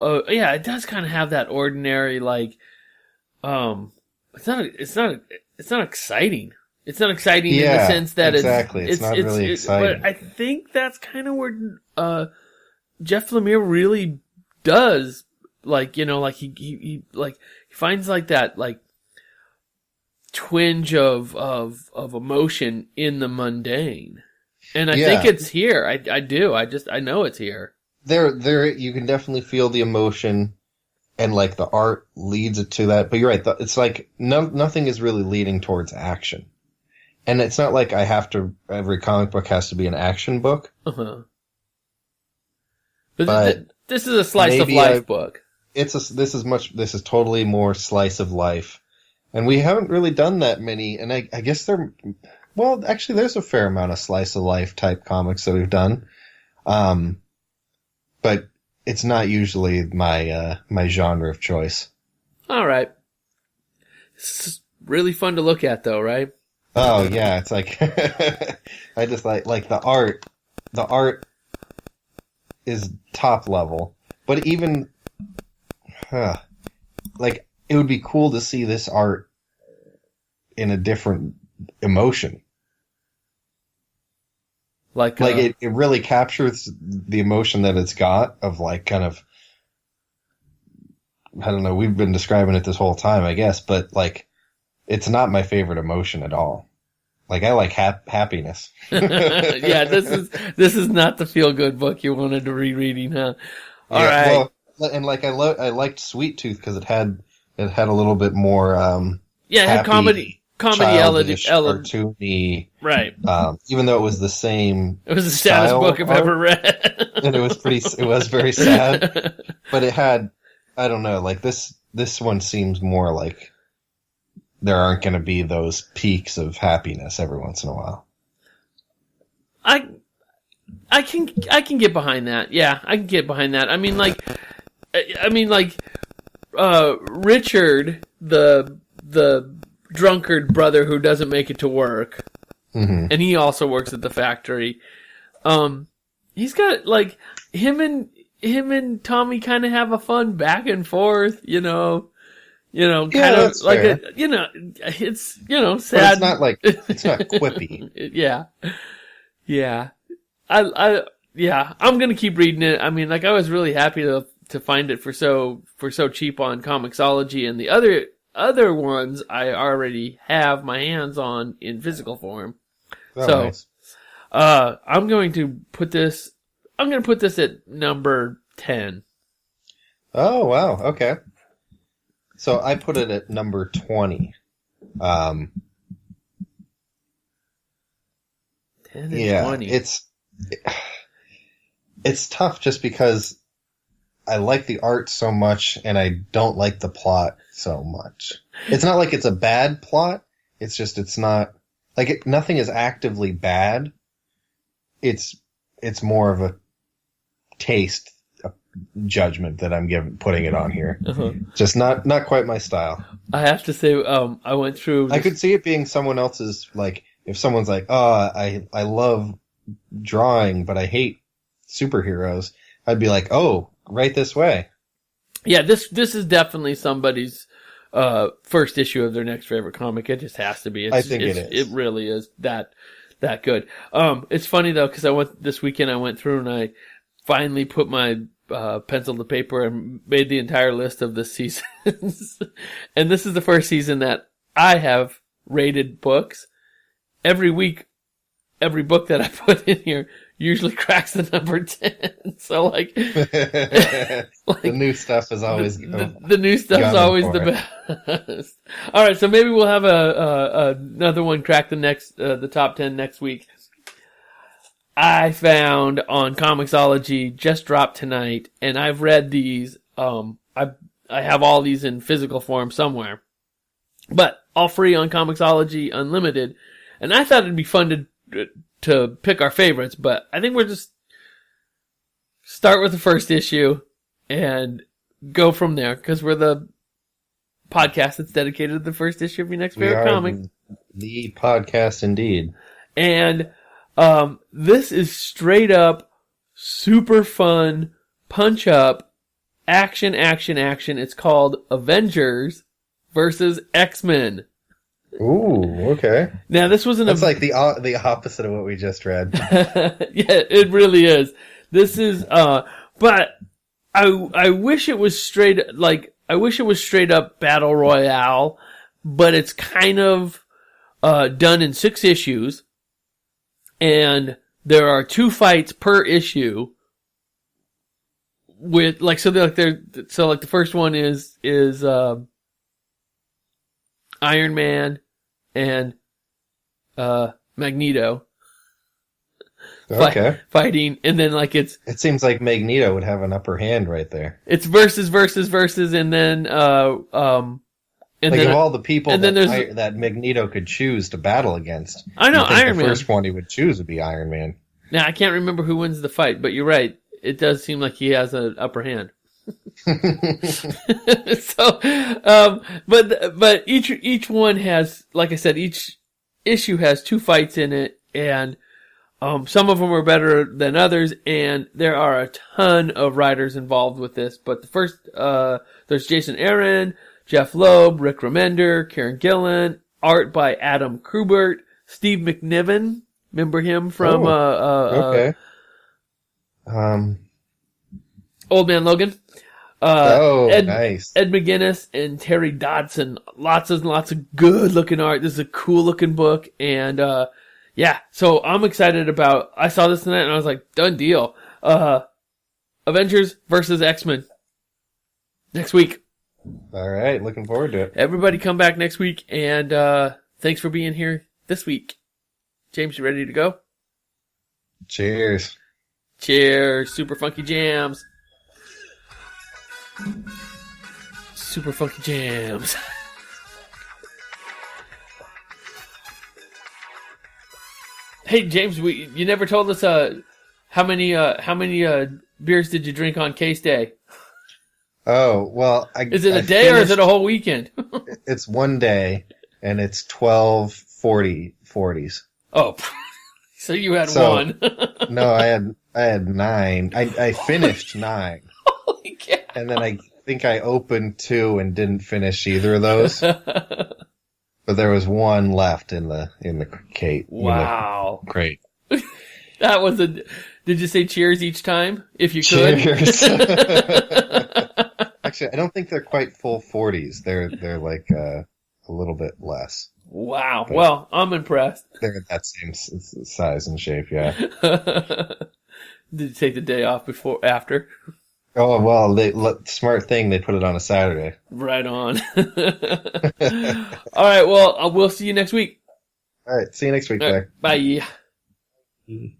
Yeah, it does kind of have that ordinary, like, it's not exciting. It's not exciting in the Yeah, sense that exactly. It's not really but exciting. I think that's kind of where, Jeff Lemire really does, like, like he finds like that, like, twinge of emotion in the mundane. And I think Yeah, it's here. I do. I know it's here. there, you can definitely feel the emotion, and like the art leads it to that. But you're right. It's like nothing is really leading towards action, and it's not like every comic book has to be an action book. Uh-huh. But But this is a slice of maybe life book. this is totally more slice of life, and we haven't really done that many. And I guess well, actually, there's a fair amount of slice of life type comics that we've done. But it's not usually my genre of choice. All right. It's really fun to look at, though, right? Oh yeah, it's like I just like the art. The art is top level, but even like it would be cool to see this art in a different emotion. Like it really captures the emotion that it's got of like kind of, I don't know, we've been describing it this whole time, I guess, but like it's not my favorite emotion at all. Like I like happiness. yeah, this is not the feel good book you wanted to rereading, huh? All right. Well, and like I liked Sweet Tooth because it had a little bit more yeah, it had comedy element, cartoony, right? Even though it was the same, it was the saddest book I've ever read, and it was very sad. But it had, I don't know, like this one seems more like there aren't going to be those peaks of happiness every once in a while. I can get behind that. Yeah, I can get behind that. I mean, like Richard, the drunkard brother who doesn't make it to work, mm-hmm. and he also works at the factory. He's got like him and Tommy kind of have a fun back and forth, kind of like fair. it's sad. But it's not like it's not quippy. yeah. I'm gonna keep reading it. I mean, like I was really happy to find it for so cheap on Comixology, and the other ones I already have my hands on in physical form. Oh, so, nice. I'm going to put this at number 10. Oh, wow. Okay. So I put it at number 20. 10 and 20. It's tough just because I like the art so much and I don't like the plot so much. It's not like it's a bad plot. It's just, it's not like nothing is actively bad. It's more of a taste judgment that I'm putting it on here. Uh-huh. Just not quite my style. I have to say, I went through. I could see it being someone else's, like, if someone's like, oh, I love drawing, but I hate superheroes. I'd be like, oh, right this way. Yeah, this is definitely somebody's first issue of their next favorite comic. It just has to be. I think it is. It really is that good. It's funny though, because this weekend I went through and I finally put my pencil to paper and made the entire list of the seasons. And this is the first season that I have rated books. Every week, every book that I put in here usually cracks the number 10. So like the new stuff is always the new stuff's always the best. All right, so maybe we'll have another one crack the top 10 next week. I found on Comixology, just dropped tonight, and I've read these. I have all these in physical form somewhere, but all free on Comixology Unlimited. And I thought it'd be fun to pick our favorites, but I think we'll just start with the first issue and go from there, because we're the podcast that's dedicated to the first issue of your next favorite comic. The podcast indeed. And this is straight up super fun punch up action. It's called Avengers versus X-Men. Ooh, okay. Now this was That's like the opposite of what we just read. Yeah, it really is. This is but I wish it was straight up battle royale, but it's kind of done in 6 issues, and there are 2 fights per issue. With the first one is Iron Man and Magneto. Okay. Fighting, and then It seems like Magneto would have an upper hand right there. It's versus, and then of all the people that Magneto could choose to battle against, I know Iron Man. The first one he would choose would be Iron Man. Now I can't remember who wins the fight, but you're right. It does seem like he has an upper hand. So, but each one has, like I said, each issue has 2 fights in it, and some of them are better than others, and there are a ton of writers involved with this. But the first, there's Jason Aaron, Jeff Loeb, Rick Remender, Kieran Gillen, art by Adam Kubert, Steve McNiven. Remember him from okay. Old Man Logan. Nice. Ed McGuinness and Terry Dodson. Lots and lots of good looking art. This is a cool looking book, and yeah, so I'm excited about. I saw this tonight and I was like, done deal. Avengers versus X-Men next week. All right, looking forward to it. Everybody come back next week, and thanks for being here this week. James, you ready to go? Cheers. Cheers. Super funky jams. Super funky jams. Hey James, you never told us how many beers did you drink on Case Day? Oh well, is it a day or is it a whole weekend? It's one day, and it's 12 40s. Oh, so you had one? No, I had 9. I finished 9. Holy cow! And then I think I opened 2 and didn't finish either of those. But there was 1 left in the crate. Wow! Great. That was a. Did you say cheers each time? If you could. Cheers. Actually, I don't think they're quite full 40s. They're like a little bit less. Wow. But well, I'm impressed. They're that same size and shape, yeah. Did you take the day off after? Oh, well, smart thing, they put it on a Saturday. Right on. All right, well, we'll see you next week. All right, see you next week, Bye. Bye.